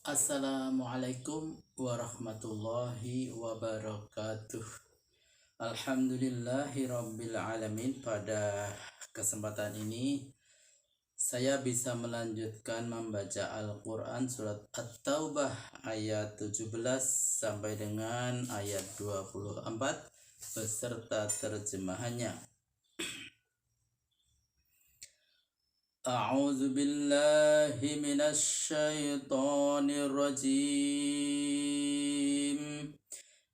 Assalamualaikum warahmatullahi wabarakatuh. Alhamdulillahirabbil alamin. Pada kesempatan ini saya bisa melanjutkan membaca Al-Qur'an surat At-Taubah ayat 17 sampai dengan ayat 24 beserta terjemahannya. A'udzu billahi minasy syaithanir rajim.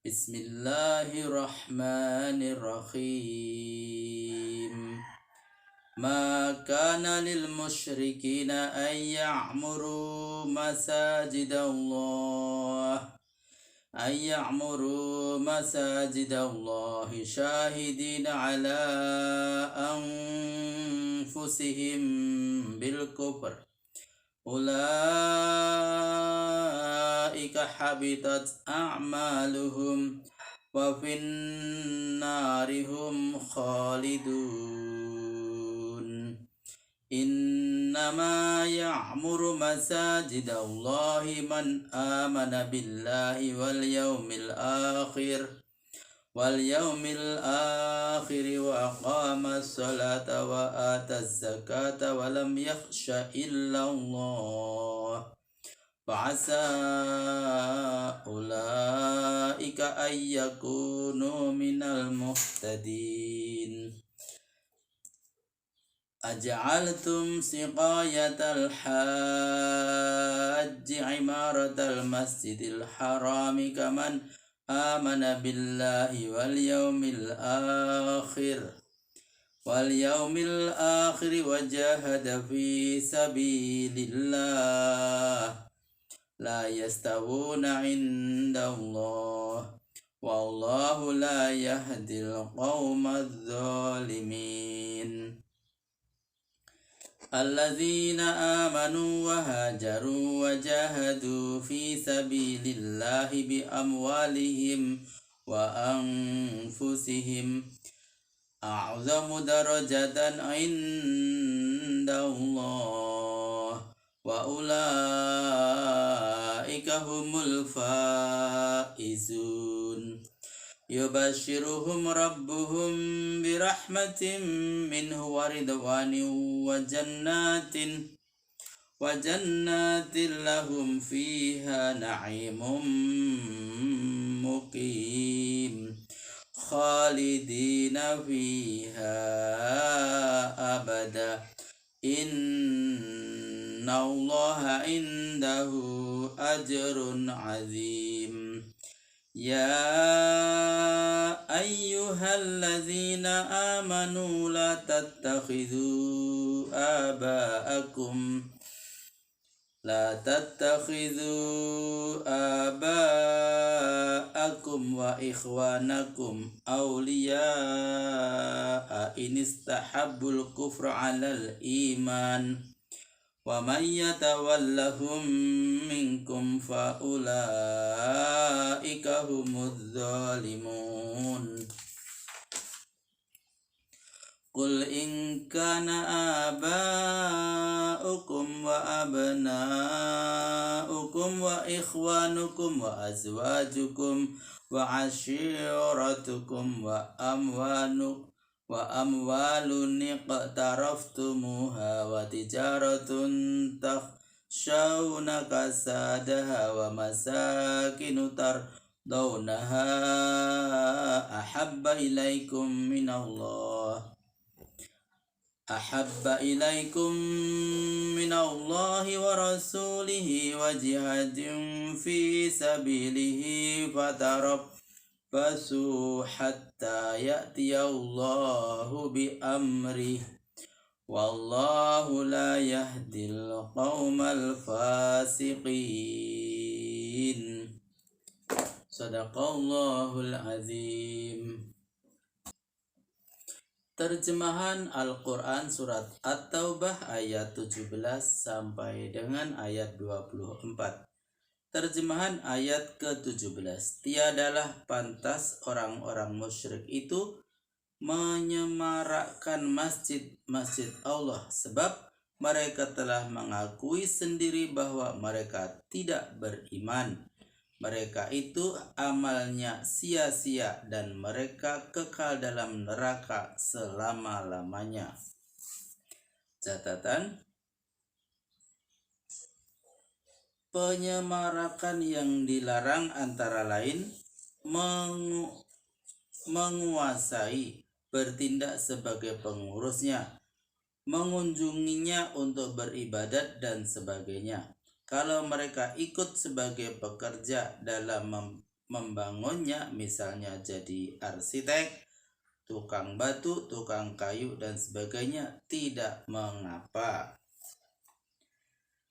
Bismillahirrahmanirrahim. Ma kana lil musyrikina ay ya'muru masajidallah syahidina ala anfusihim bil kufr. Ulaika habitat a'maluhum wa finnarihum khalidun. Innama ya'muru masajidallahi man amana billahi wal yawmil akhir wa aqama as-salata wa ataz zakata wa lam yakhsha illa Allah fa'asa ulaika ay yakunu minal muhtadin. Aja'altum siqayatal hajji imaratal masjidil harami kaman amana billahi wal yawmil akhir wa jahada fi sabilillah la yastawuna indallah wallahu la yahdil qaumadz zalimin. Alladzina amanu wa hajaru wa jahadu fi sabilillahi bi amwalihim wa anfusihim a'zamu darajatan indallah wa ulaika humul faizun. Yubashiruhum rabbuhum birahmatin minhu wa ridwanin wa jannatin lahum fiha na'imun muqim khalidina fiha abada innallaha indahu ajrun azim. Ya ayyuhallazina amanu la tattakhidhu aba'akum wa ikhwanakum awliya'a in istahabbul kufra 'alal iman wa may yatawallahum minkum fa ulaika humudz zalimun. Qul in kana aba'ukum wa abna'ukum wa ikhwanukum wa azwajukum wa ashiratukum wa amwalun iqtaraftumuha wa tijaratun takhshawna kasadaha wa masakinu tardawnaha ahabba ilaikum minallahi wa rasulihi wa jihadin fi sabilihi fatarabbasu hatta ya'tiyallahu bi amrih wallahu la yahdil qaumal fasiqin. Sadaqallahul azim. Terjemahan Al-Qur'an surat At-Taubah ayat 17 sampai dengan ayat 24. Terjemahan ayat ke-17. Tiadalah pantas orang-orang musyrik itu menyemarakkan masjid-masjid Allah, sebab mereka telah mengakui sendiri bahwa mereka tidak beriman. Mereka itu amalnya sia-sia dan mereka kekal dalam neraka selama-lamanya. Catatan: penyemarakan yang dilarang antara lain menguasai, bertindak sebagai pengurusnya, mengunjunginya untuk beribadat dan sebagainya. Kalau mereka ikut sebagai pekerja dalam membangunnya, misalnya jadi arsitek, tukang batu, tukang kayu dan sebagainya, tidak mengapa.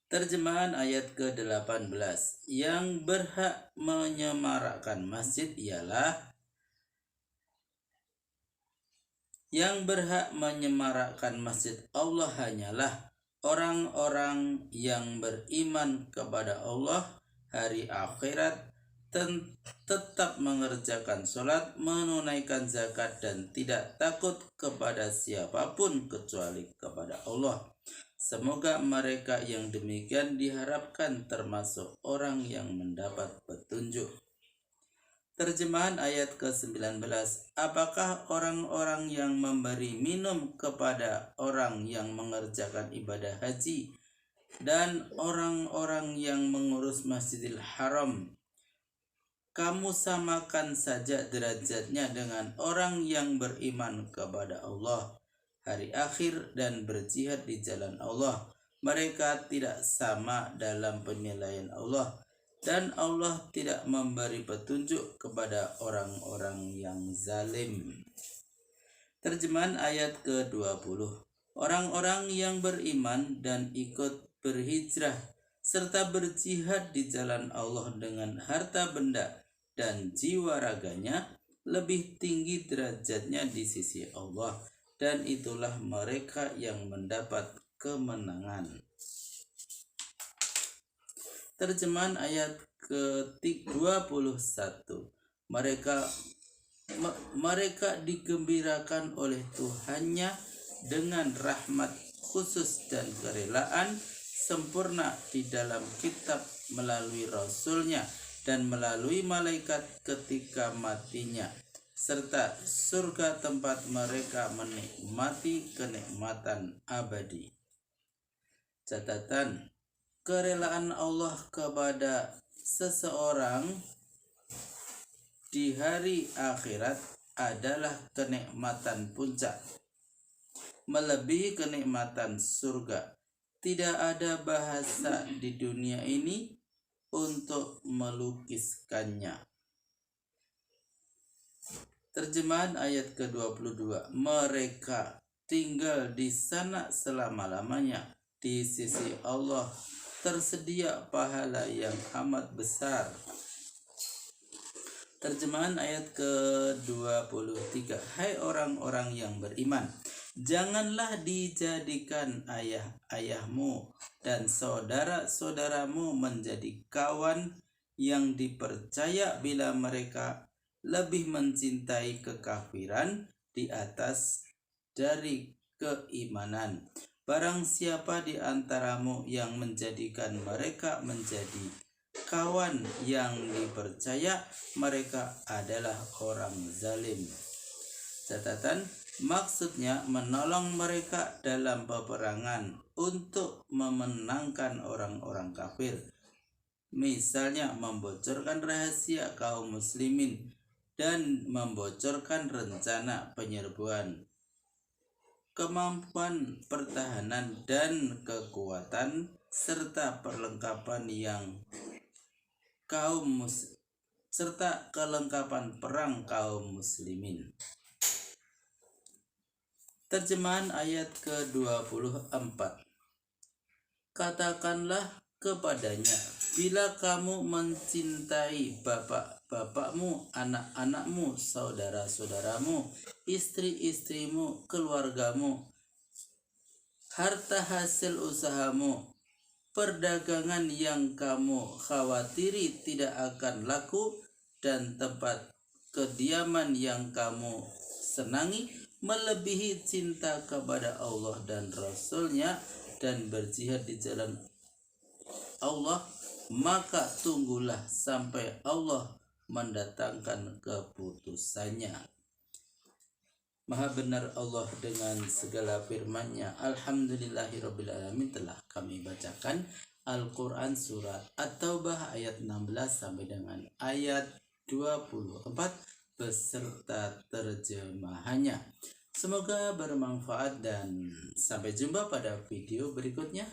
Terjemahan ayat ke-18. Yang berhak menyemarakkan masjid ialah masjid Allah hanyalah orang-orang yang beriman kepada Allah, hari akhirat, tetap mengerjakan sholat, menunaikan zakat, dan tidak takut kepada siapapun kecuali kepada Allah. Semoga mereka yang demikian diharapkan termasuk orang yang mendapat petunjuk. Terjemahan ayat ke-19. Apakah orang-orang yang memberi minum kepada orang yang mengerjakan ibadah haji dan orang-orang yang mengurus Masjidil Haram, kamu samakan saja derajatnya dengan orang yang beriman kepada Allah, hari akhir, dan berjihad di jalan Allah? Mereka tidak sama dalam penilaian Allah, dan Allah tidak memberi petunjuk kepada orang-orang yang zalim. Terjemahan ayat ke-20. Orang-orang yang beriman dan ikut berhijrah serta berjihad di jalan Allah dengan harta benda dan jiwa raganya lebih tinggi derajatnya di sisi Allah, dan itulah mereka yang mendapat kemenangan. Terjemahan ayat ke-21. Mereka digembirakan oleh Tuhannya dengan rahmat khusus dan kerelaan sempurna di dalam kitab melalui Rasulnya dan melalui malaikat ketika matinya, serta surga tempat mereka menikmati kenikmatan abadi. Catatan: kerelaan Allah kepada seseorang di hari akhirat adalah kenikmatan puncak, melebihi kenikmatan surga. Tidak ada bahasa di dunia ini untuk melukiskannya. Terjemahan ayat ke-22. Mereka tinggal di sana selama-lamanya. Di sisi Allah tersedia pahala yang amat besar. Terjemahan ayat ke-23. Hai orang-orang yang beriman, janganlah dijadikan ayah-ayahmu dan saudara-saudaramu menjadi kawan yang dipercaya bila mereka lebih mencintai kekafiran di atas dari keimanan. Barang siapa di antaramu yang menjadikan mereka menjadi kawan yang dipercaya, mereka adalah orang zalim. Catatan: maksudnya menolong mereka dalam peperangan untuk memenangkan orang-orang kafir. Misalnya membocorkan rahasia kaum muslimin dan membocorkan rencana penyerbuan. Kemampuan pertahanan dan kekuatan serta kelengkapan perang kaum muslimin. Terjemahan ayat ke-24. Katakanlah kepadanya, bila kamu mencintai bapak-bapakmu, anak-anakmu, saudara-saudaramu, istri-istrimu, keluargamu, harta hasil usahamu, perdagangan yang kamu khawatiri tidak akan laku, dan tempat kediaman yang kamu senangi, melebihi cinta kepada Allah dan Rasul-Nya, dan berjihad di jalan Allah, maka tunggulah sampai Allah mendatangkan keputusannya. Maha benar Allah dengan segala firman-Nya. Alhamdulillahirrabbilalamin. Telah kami bacakan Al-Quran surat At-Taubah ayat 16 sampai dengan ayat 24 beserta terjemahannya. Semoga bermanfaat dan sampai jumpa pada video berikutnya.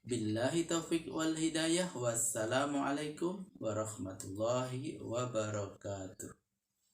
Billahi taufiq wal hidayah. Wassalamualaikum warahmatullahi wabarakatuh.